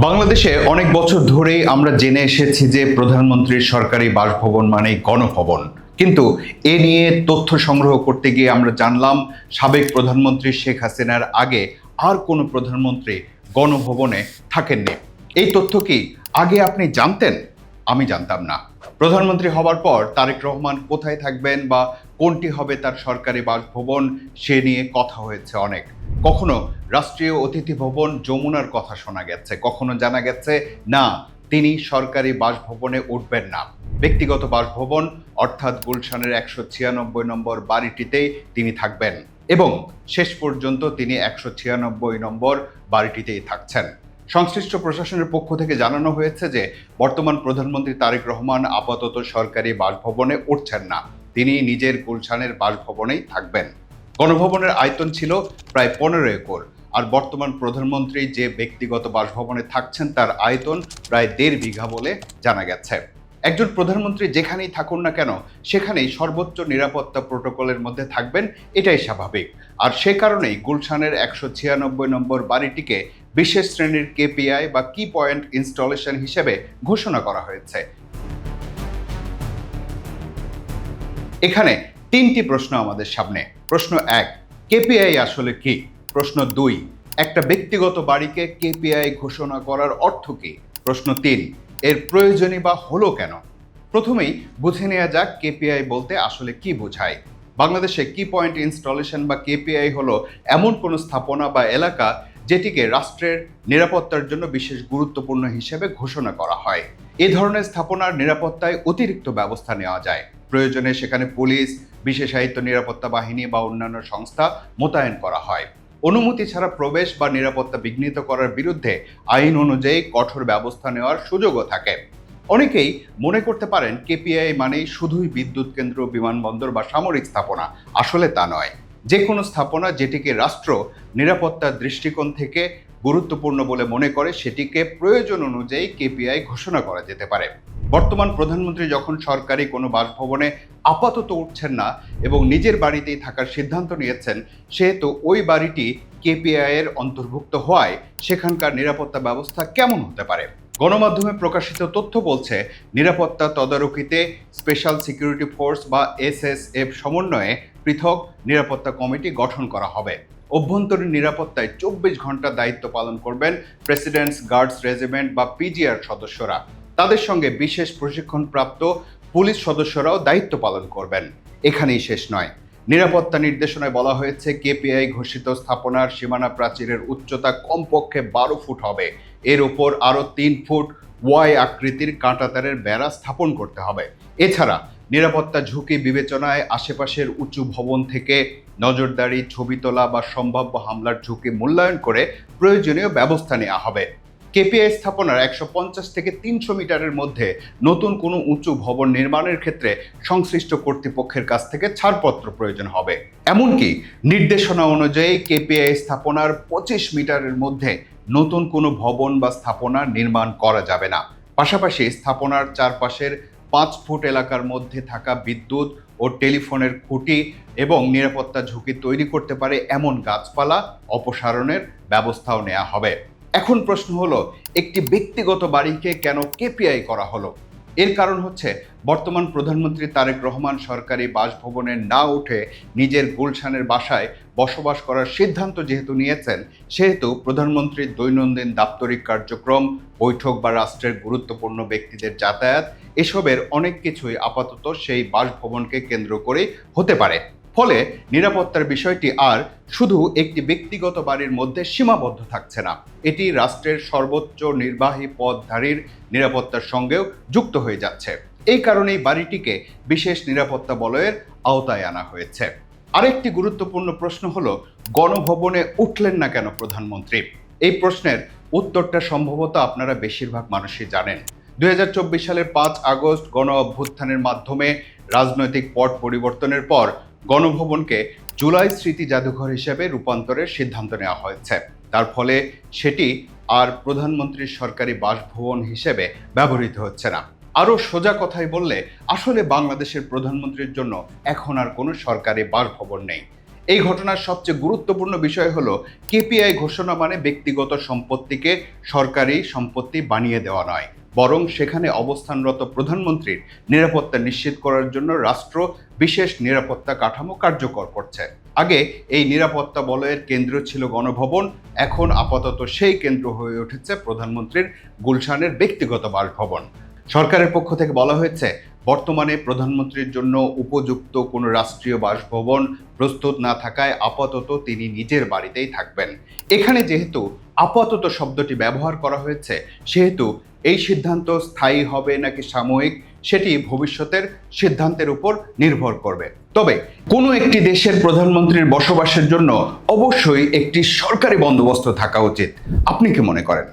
বাংলাদেশে অনেক বছর ধরেই আমরা জেনে এসেছি যে প্রধানমন্ত্রীর সরকারি বাসভবন মানেই গণভবন। কিন্তু এ নিয়ে তথ্য সংগ্রহ করতে গিয়ে আমরা জানলাম সাবেক প্রধানমন্ত্রী শেখ হাসিনার আগে আর কোনো প্রধানমন্ত্রী গণভবনে থাকেননি। এই তথ্য কি আগে আপনি জানতেন? আমি জানতাম না। প্রধানমন্ত্রী হবার পর তারেক রহমান কোথায় থাকবেন বা কোনটি হবে তার সরকারি বাসভবন সে নিয়ে কথা হয়েছে অনেক। কখনো রাষ্ট্রীয় অতিথি ভবন যমুনার কথা শোনা গেছে, কখনো জানা গেছে না তিনি সরকারি বাসভবনে উঠবেন না, ব্যক্তিগত বাসভবন অর্থাৎ গুলশানের 196 নম্বর বাড়িটিতেই তিনি থাকবেন এবং শেষ পর্যন্ত তিনি 196 নম্বর বাড়িটিতেই থাকছেন। সংশ্লিষ্ট প্রশাসনের পক্ষ থেকে জানানো হয়েছে যে বর্তমান প্রধানমন্ত্রী তারেক রহমান আপাতত সরকারি বাসভবনে উঠছেন না, তিনি নিজের গুলশানের বাসভবনেই থাকবেন। গণভবনের আয়তন ছিল প্রায় 15 একর, আর বর্তমান প্রধানমন্ত্রী যে ব্যক্তিগত বাসভবনে থাকছেন তার আয়তন প্রায় 1.5 বিঘা বলে জানা গেছে। একজন প্রধানমন্ত্রী যেখানেই থাকুন না কেন সেখানেই সর্বোচ্চ নিরাপত্তা প্রোটোকলের মধ্যে থাকবেন, এটাই স্বাভাবিক। আর সে কারণেই গুলশানের 196 নম্বর বাড়িটিকে বিশেষ শ্রেণীর কেপিআই বা কি পয়েন্ট ইনস্টলেশন হিসেবে ঘোষণা করা হয়েছে। এখানে 3টি প্রশ্ন আমাদের সামনে। প্রশ্ন 1, কেপিআই আসলে কি? প্রশ্ন 2, একটা ব্যক্তিগত বাড়িকে কেপিআই ঘোষণা করার অর্থ কি? প্রশ্ন 3, এর প্রয়োজনই বা হলো কেন? প্রথমেই বুঝে নেওয়া যাক কেপিআই বলতে আসলে কি বোঝায়। বাংলাদেশে কি পয়েন্ট ইনস্টলেশন বা কেপিআই হলো এমন কোনো স্থাপনা বা এলাকা যেটিকে রাষ্ট্রের নিরাপত্তার জন্য বিশেষ গুরুত্বপূর্ণ হিসেবে ঘোষণা করা হয়। এ ধরনের স্থাপনার নিরাপত্তায় অতিরিক্ত ব্যবস্থা নেওয়া যায়। প্রয়োজনে সেখানে পুলিশ, বিশেষায়িত নিরাপত্তা বাহিনী বা অন্যান্য সংস্থা মোতায়েন করা হয়। অনুমতি ছাড়া প্রবেশ বা নিরাপত্তা বিঘ্নিত করার বিরুদ্ধে আইন অনুযায়ী কঠোর ব্যবস্থা নেওয়ার সুযোগও থাকে। অনেকেই মনে করতে পারেন কেপিআই মানেই শুধুই বিদ্যুৎ কেন্দ্র, বিমানবন্দর বা সামরিক স্থাপনা। আসলে তা নয়। যে কোনো স্থাপনা যেটিকে রাষ্ট্র নিরাপত্তার দৃষ্টিকোণ থেকে গুরুত্বপূর্ণ বলে মনে করে সেটিকে প্রয়োজন অনুযায়ী কেপিআই ঘোষণা করা যেতে পারে। বর্তমান প্রধানমন্ত্রী যখন সরকারি কোনো বাসভবনে আপাতত উঠছেন না এবং নিজের বাড়িতেই থাকার সিদ্ধান্ত নিয়েছেন, সেহেতু ওই বাড়িটি কেপিআই এর অন্তর্ভুক্ত হওয়ায় সেখানকার নিরাপত্তা ব্যবস্থা কেমন হতে পারে? গণমাধ্যমে প্রকাশিত তথ্য বলছে নিরাপত্তা তদারকিতে স্পেশাল সিকিউরিটি ফোর্স বা এসএসএফ সমন্বয়ে পৃথক নিরাপত্তা কমিটি গঠন করা হবে। অভ্যন্তরীণ নিরাপত্তায় 24 ঘন্টা দায়িত্ব পালন করবেন প্রেসিডেন্টস গার্ডস রেজিমেন্ট বা পিজিআর সদস্যরা। তাদের সঙ্গে বিশেষ প্রশিক্ষণপ্রাপ্ত পুলিশ সদস্যরাও দায়িত্ব পালন করবেন। এখানেই শেষ নয়। নিরাপত্তা নির্দেশনায় বলা হয়েছে কেপিআই ঘোষিত স্থাপনার সীমানা প্রাচীরের উচ্চতা কমপক্ষে 12 ফুট হবে। এর উপর আরও 3 ফুট ওয়াই আকৃতির কাঁটাতারের বেড়া স্থাপন করতে হবে। এছাড়া নিরাপত্তা ঝুঁকি বিবেচনায় আশেপাশের উঁচু ভবন থেকে নজরদারি, ছবি তোলা বা সম্ভাব্য হামলার ঝুঁকি মূল্যায়ন করে প্রয়োজনীয় ব্যবস্থা নেওয়া হবে। কেপিআই স্থাপনার 150 থেকে 300 মিটারের মধ্যে নতুন কোনো উঁচু ভবন নির্মাণের ক্ষেত্রে সংশ্লিষ্ট কর্তৃপক্ষের কাছ থেকে ছাড়পত্র প্রয়োজন হবে। এমনকি নির্দেশনা অনুযায়ী কেপিআই স্থাপনার 25 মিটারের মধ্যে নতুন কোনো ভবন বা স্থাপনা নির্মাণ করা যাবে না। পাশাপাশি স্থাপনার চারপাশের 5 ফুট এলাকার মধ্যে থাকা বিদ্যুৎ ও টেলিফোনের খুঁটি এবং নিরাপত্তা ঝুঁকি তৈরি করতে পারে এমন গাছপালা অপসারণের ব্যবস্থাও নেওয়া হবে। এখন প্রশ্ন হলো, একটি ব্যক্তিগত বাড়িকে কেন কেপিআই করা হলো? এর কারণ হচ্ছে বর্তমান প্রধানমন্ত্রী তারেক রহমান সরকারি বাসভবনে না উঠে নিজের গুলশানের বাসায় বসবাস করার সিদ্ধান্ত যেহেতু নিয়েছেন, সেহেতু প্রধানমন্ত্রীর দৈনন্দিন দাপ্তরিক কার্যক্রম, বৈঠক বা রাষ্ট্রের গুরুত্বপূর্ণ ব্যক্তিদের যাতায়াত, এসবের অনেক কিছুই আপাতত সেই বাসভবনকে কেন্দ্র করে হতে পারে। ফলে নিরাপত্তার বিষয়টি আর শুধু একটি ব্যক্তিগত বাড়ির মধ্যে সীমাবদ্ধ থাকছে না, এটি রাষ্ট্রের সর্বোচ্চ নির্বাহী পদধারীর নিরাপত্তার সঙ্গেও যুক্ত হয়ে যাচ্ছে। এই কারণেই বাড়িটিকে বিশেষ নিরাপত্তা বলয়ের আওতায় আনা হয়েছে। আরেকটি গুরুত্বপূর্ণ প্রশ্ন হলো, গণভবনে উঠলেন না কেন প্রধানমন্ত্রী? এই প্রশ্নের উত্তরটা সম্ভবত আপনারা বেশিরভাগ মানুষই জানেন। 2024 সালের 5 আগস্ট গণ অভ্যুত্থানের মাধ্যমে রাজনৈতিক পট পরিবর্তনের পর গণভবনকে জুলাই স্মৃতি জাদুঘর হিসেবে রূপান্তরের সিদ্ধান্ত নেওয়া হয়েছে। তার ফলে সেটি আর প্রধানমন্ত্রীর সরকারি বাসভবন হিসেবে ব্যবহৃত হচ্ছে না। আরও সোজা কথায় বললে আসলে বাংলাদেশের প্রধানমন্ত্রীর জন্য এখন আর কোনো সরকারি বাসভবন নেই। এই ঘটনার সবচেয়ে গুরুত্বপূর্ণ বিষয় হলো কেপিআই ঘোষণা মানে ব্যক্তিগত সম্পত্তিকে সরকারি সম্পত্তি বানিয়ে দেওয়া নয়, বরং সেখানে অবস্থানরত প্রধানমন্ত্রীর নিরাপত্তা নিশ্চিত করার জন্য রাষ্ট্র বিশেষ নিরাপত্তা কাঠামো কার্যকর করছে। আগে এই নিরাপত্তা বলয়ের কেন্দ্র ছিল গণভবন, এখন আপাতত সেই কেন্দ্র হয়ে উঠেছে প্রধানমন্ত্রীর গুলশানের ব্যক্তিগত বাসভবন। সরকারের পক্ষ থেকে বলা হয়েছে, বর্তমানে প্রধানমন্ত্রীর জন্য উপযুক্ত কোনো রাষ্ট্রীয় বাসভবন প্রস্তুত না থাকায় আপাতত তিনি নিজের বাড়িতেই থাকবেন। এখানে যেহেতু আপাতত শব্দটি ব্যবহার করা হয়েছে, সেহেতু এই সিদ্ধান্ত স্থায়ী হবে নাকি সাময়িক সেটি ভবিষ্যতের সিদ্ধান্তের উপর নির্ভর করবে। তবে কোনো একটি দেশের প্রধানমন্ত্রীর বসবাসের জন্য অবশ্যই একটি সরকারি বন্দোবস্ত থাকা উচিত। আপনি কি মনে করেন?